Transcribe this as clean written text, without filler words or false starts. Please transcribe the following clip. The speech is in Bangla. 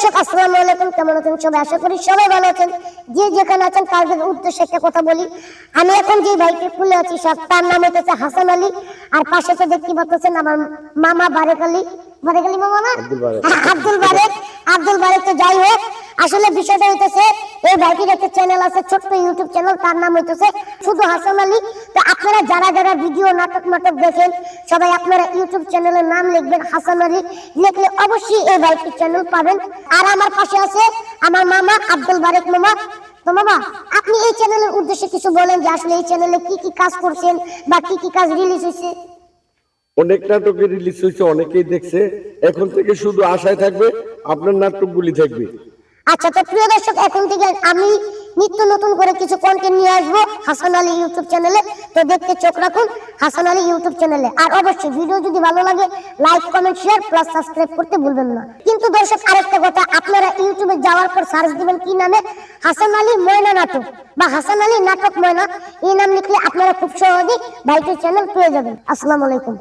দর্শক আসসালামু আলাইকুম, কেমন আছেন সবাই? আশা করি সবাই ভালো আছেন। যে যেখানে আছেন তাদের উদ্দেশ্যে একটা কথা বলি। আমি এখন যে বাইকে খুলে আছি তার নাম হচ্ছে হাসান আলী, আর পাশে তো দেখতে পাচ্ছেন আমার মামা বারেক আলী। বারেক আলী মামা না, আব্দুল বারেক। তো যাই হোক, আসলে বিষয়টা হইতেছে এই ভাইটির একটা চ্যানেল আছে, ছোট্ট ইউটিউব চ্যানেল, তার নাম হইতেছে শুধু হাসান আলী। তো আপনারা যারা যারা ভিডিও নাটক দেখেন সবাই আপনারা ইউটিউব চ্যানেলের নাম লিখবেন হাসান আলী, লিখলে অবশ্যই এই ভাইটির চ্যানেল পাবেন। আর আমার পাশে আছে আমার মামা আব্দুল বারেক মামা। তো মামা, আপনি এই চ্যানেলের উদ্দেশ্যে কিছু বলেন যে আসলে এই চ্যানেলে কি কি কাজ করছেন বা কি কি কাজ রিলিজ হয়েছে। অনেক নাটকের রিলিজ হয়েছে, অনেকেই দেখছে। এখন থেকে শুধু আশায় থাকবে আপনার নাটকগুলি থাকবে। আচ্ছা, তো প্রিয় দর্শক, এখন থেকে আমি নিত্য নতুন করে কিছু কন্টেন্ট নিয়ে আসবো হাসান আলী ইউটিউব চ্যানেলে। তো দেখতে চোখ রাখুন হাসান আলী ইউটিউব চ্যানেলে। আর অবশ্যই ভিডিও যদি ভালো লাগে like, comment, share plus subscribe করতে ভুলবেন না। কিন্তু দর্শক, আরেকটা কথা, আপনারা ইউটিউবে যাওয়ার পর সার্চ দিবেন কি নামে, হাসান আলী ময়না নাটক বা হাসান আলী নাটক ময়না, এই নাম লিখলে আপনারা খুব সহজেই ভাইটির চ্যানেল পেয়ে যাবেন। আসসালামু আলাইকুম।